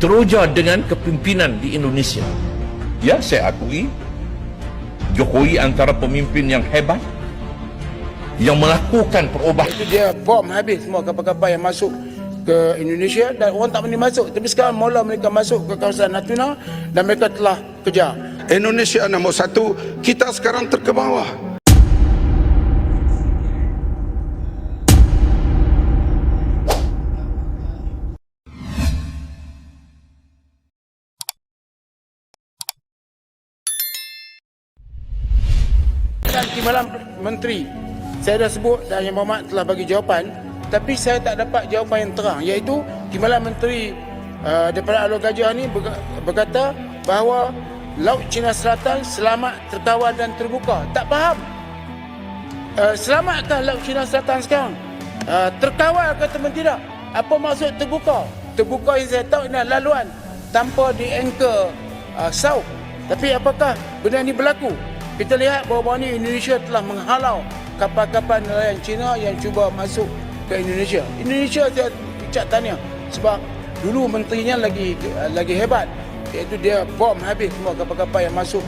teroja dengan kepimpinan di Indonesia. Ya, saya akui Jokowi antara pemimpin yang hebat, yang melakukan perubahan. Itu dia bom habis semua kapal-kapal yang masuk ke Indonesia dan orang tak boleh masuk. Tapi sekarang mula mereka masuk ke kawasan Natuna dan mereka telah kejar. Indonesia nombor 1, kita sekarang terkebawah. Dan Timbalan Menteri, saya dah sebut dan Yang Berhormat telah bagi jawapan, tapi saya tak dapat jawapan yang terang, iaitu Timbalan Menteri daripada Alor Gajah ni berkata bahawa Laut Cina Selatan selamat, terkawal dan terbuka. Tak faham. Selamatkah Laut Cina Selatan sekarang? Terkawal ke atau tidak? Apa maksud terbuka? Terbuka yang saya tahu adalah laluan tanpa di-anchor south. Tapi apakah benda ini berlaku? Kita lihat bahawa ini Indonesia telah menghalau kapal-kapal nelayan Cina yang cuba masuk ke Indonesia. Indonesia saya ucap tahniah sebab dulu menterinya lagi hebat, iaitu dia bom habis semua kapal-kapal yang masuk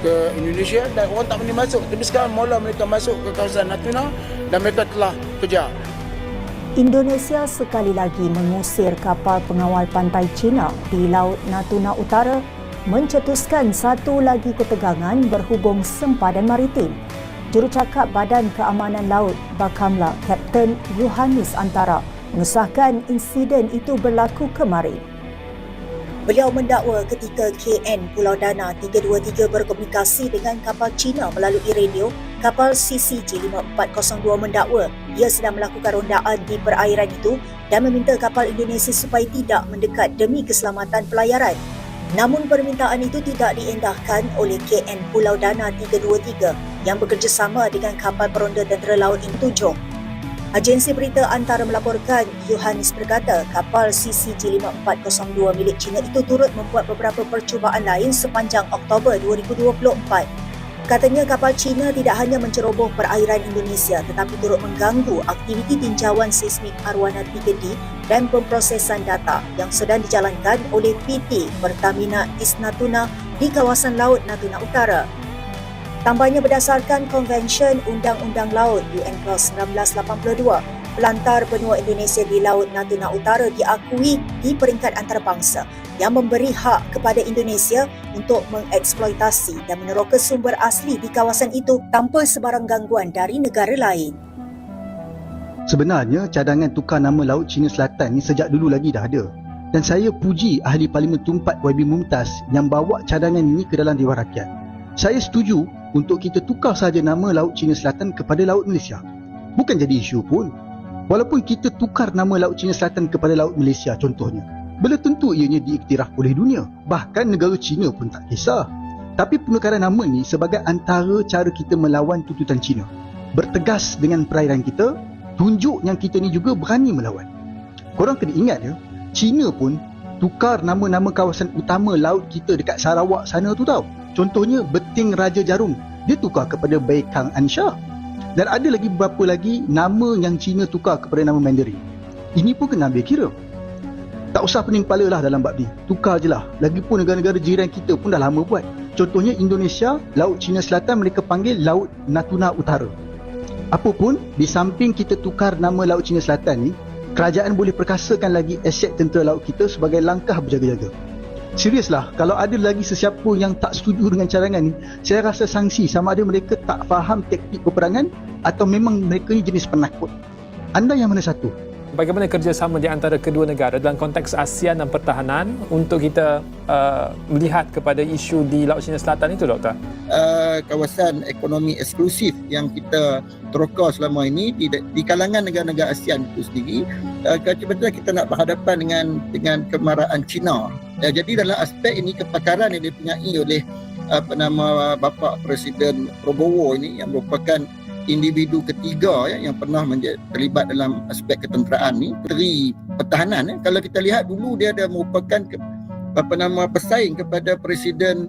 ke Indonesia dan orang tak boleh masuk. Tapi sekarang mula mereka masuk ke kawasan Natuna dan mereka telah kejar. Indonesia sekali lagi mengusir kapal pengawal pantai China di Laut Natuna Utara, mencetuskan satu lagi ketegangan berhubung sempadan maritim. Jurucakap Badan Keamanan Laut Bakamla, Kapten Yohanis Antara, mengesahkan insiden itu berlaku kemarin. Beliau mendakwa ketika KN Pulau Dana 323 berkomunikasi dengan kapal China melalui radio, kapal CCG 5402 mendakwa ia sedang melakukan rondaan di perairan itu dan meminta kapal Indonesia supaya tidak mendekat demi keselamatan pelayaran. Namun permintaan itu tidak diendahkan oleh KN Pulau Dana 323 yang bekerjasama dengan kapal peronda tentera laut yang tujuh. Agensi berita Antara melaporkan Yohanis berkata kapal CCG 5402 milik China itu turut membuat beberapa percubaan lain sepanjang Oktober 2024. Katanya kapal China tidak hanya menceroboh perairan Indonesia tetapi turut mengganggu aktiviti tinjauan seismik arwana 3D dan pemprosesan data yang sedang dijalankan oleh PT Pertamina East Natuna di kawasan Laut Natuna Utara. Tambahnya berdasarkan Konvensyen Undang-Undang Laut UNCLOS 1982, pelantar benua Indonesia di Laut Natuna Utara diakui di peringkat antarabangsa yang memberi hak kepada Indonesia untuk mengeksploitasi dan meneroka sumber asli di kawasan itu tanpa sebarang gangguan dari negara lain. Sebenarnya cadangan tukar nama Laut Cina Selatan ni sejak dulu lagi dah ada. Dan saya puji Ahli Parlimen Tumpat YB Mumtaz yang bawa cadangan ini ke dalam Dewan Rakyat. Saya setuju untuk kita tukar saja nama Laut Cina Selatan kepada Laut Malaysia. Bukan jadi isu pun. Walaupun kita tukar nama Laut Cina Selatan kepada Laut Malaysia contohnya, belum tentu ianya diiktiraf oleh dunia. Bahkan negara Cina pun tak kisah. Tapi penukaran nama ni sebagai antara cara kita melawan tuntutan Cina. Bertegas dengan perairan kita, tunjuk yang kita ni juga berani melawan. Korang kena ingat ya, Cina pun tukar nama-nama kawasan utama laut kita dekat Sarawak sana tu tau. Contohnya Beting Raja Jarum, dia tukar kepada Baikang Ansha. Dan ada lagi beberapa lagi nama yang Cina tukar kepada nama Mandarin. Ini pun kena ambil kira. Tak usah pening kepala lah dalam bab ni, tukar je lah. Lagipun negara-negara jiran kita pun dah lama buat. Contohnya Indonesia, Laut Cina Selatan mereka panggil Laut Natuna Utara. Apapun, di samping kita tukar nama Laut Cina Selatan ni, kerajaan boleh perkasakan lagi aset tentera laut kita sebagai langkah berjaga-jaga. Seriuslah, kalau ada lagi sesiapa yang tak setuju dengan cadangan ni, saya rasa sanksi sama ada mereka tak faham taktik peperangan atau memang mereka ni jenis penakut. Anda yang mana satu? Bagaimana kerjasama di antara kedua negara dalam konteks ASEAN dan pertahanan untuk kita melihat kepada isu di Laut Cina Selatan itu, Doktor? Kawasan ekonomi eksklusif yang kita teroka selama ini di kalangan negara-negara ASEAN itu sendiri, kebetulan kita nak berhadapan dengan kemarahan China. Jadi dalam aspek ini kepakaran yang dipunyai oleh Bapa Presiden Prabowo ini yang merupakan individu ketiga yang pernah terlibat dalam aspek ketenteraan ni, Menteri Pertahanan. Kalau kita lihat dulu dia ada merupakan pesaing kepada Presiden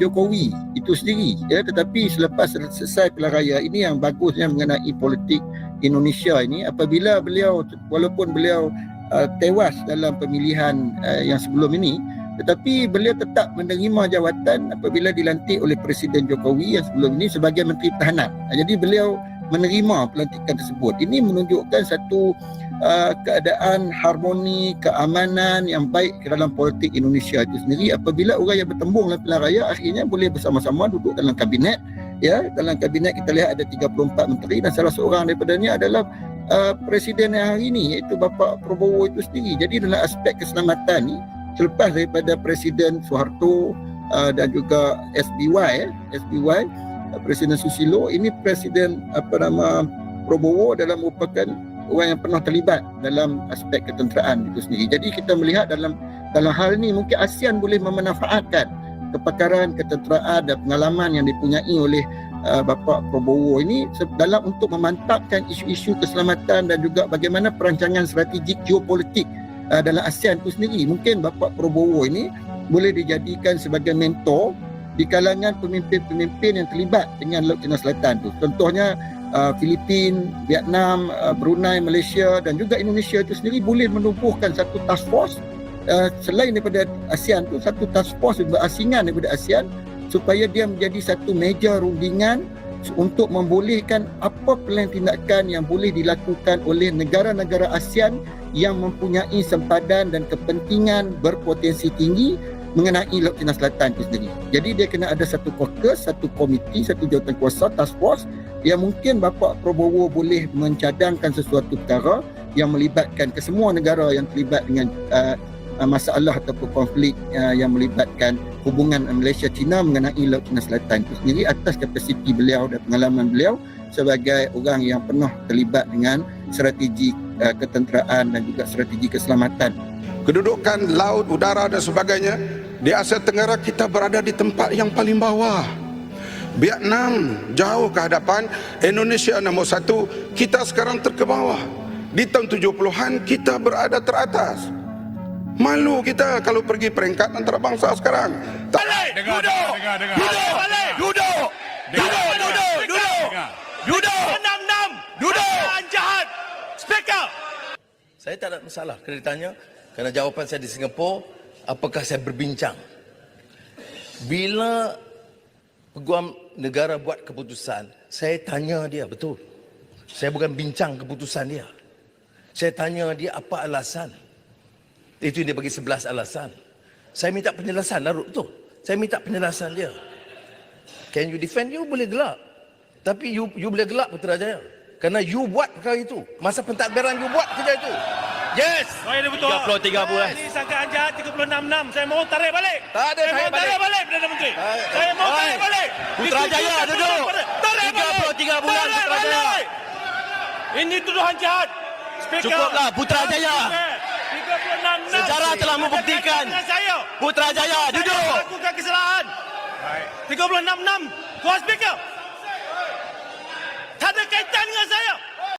Jokowi itu sendiri tetapi selepas selesai pilihan raya ini yang bagusnya mengenai politik Indonesia ini, apabila beliau walaupun beliau tewas dalam pemilihan yang sebelum ini, tetapi beliau tetap menerima jawatan apabila dilantik oleh Presiden Jokowi yang sebelum ini sebagai Menteri Pertahanan. Jadi beliau menerima pelantikan tersebut. Ini menunjukkan satu keadaan harmoni, keamanan yang baik ke dalam politik Indonesia itu sendiri. Apabila orang yang bertembung dalam pilihan raya akhirnya boleh bersama-sama duduk dalam kabinet. Ya, dalam kabinet kita lihat ada 34 menteri dan salah seorang daripadanya adalah Presiden yang hari ini, iaitu Bapa Prabowo itu sendiri. Jadi dalam aspek keselamatan ni, selepas daripada Presiden Soeharto dan juga SBY Presiden Susilo, ini Presiden Prabowo dalam merupakan orang yang pernah terlibat dalam aspek ketenteraan itu sendiri. Jadi kita melihat dalam hal ini mungkin ASEAN boleh memanfaatkan kepakaran, ketenteraan dan pengalaman yang dipunyai oleh Bapa Prabowo ini dalam untuk memantapkan isu-isu keselamatan dan juga bagaimana perancangan strategik geopolitik dalam ASEAN itu sendiri. Mungkin Bapa Prabowo ini boleh dijadikan sebagai mentor di kalangan pemimpin-pemimpin yang terlibat dengan Laut Cina Selatan tu. Contohnya Filipina, Vietnam, Brunei, Malaysia dan juga Indonesia itu sendiri boleh menubuhkan satu task force selain daripada ASEAN tu, satu task force berasingan daripada ASEAN supaya dia menjadi satu meja rundingan untuk membolehkan apa plan tindakan yang boleh dilakukan oleh negara-negara ASEAN yang mempunyai sempadan dan kepentingan berpotensi tinggi mengenai Laut Cina Selatan itu sendiri. Jadi dia kena ada satu fokus, satu komiti, satu jawatankuasa, task force yang mungkin Bapa Prabowo boleh mencadangkan sesuatu perkara yang melibatkan kesemua negara yang terlibat dengan masalah ataupun konflik yang melibatkan hubungan Malaysia China mengenai Laut Cina Selatan itu sendiri atas kapasiti beliau dan pengalaman beliau sebagai orang yang pernah terlibat dengan strategi ketenteraan dan juga strategi keselamatan. Kedudukan laut, udara dan sebagainya, di Asia Tenggara kita berada di tempat yang paling bawah. Vietnam jauh ke hadapan, Indonesia nombor 1, kita sekarang ke bawah. Di tahun 70-an kita berada teratas. Malu kita kalau pergi peringkat antarabangsa sekarang. Balik! Duduk! Duduk! Duduk! Duduk! 66! Duduk! Jahat! Speak up! Saya tak ada masalah kena ditanya, kerana jawapan saya di Singapura, apakah saya berbincang. Bila peguam negara buat keputusan, saya tanya dia betul. Saya bukan bincang keputusan dia. Saya tanya dia apa alasan. Itu dia bagi 11 alasan. Saya minta penjelasan larut tu. Saya minta penjelasan dia. Can you defend? You boleh gelak. Tapi you boleh gelak Putrajaya. Kerana you buat perkara itu. Masa pentadbiran you buat kerja itu. Yes. Oh, ini betul. 33 bulan. Ini sangkaan jahat 36-6. Saya mohon tarik balik. Tak ada, saya mohon tarik balik Perdana Menteri. Saya mohon tarik balik. Putrajaya duduk. Tarik balik. 33 bulan Putrajaya. Ini tuduhan jahat. Cukuplah Putrajaya. 36-6. Sejarah telah membuktikan. Putrajaya duduk. Saya lakukan kesalahan. 36-6. Tuan Speaker. Tak ada kaitan dengan saya.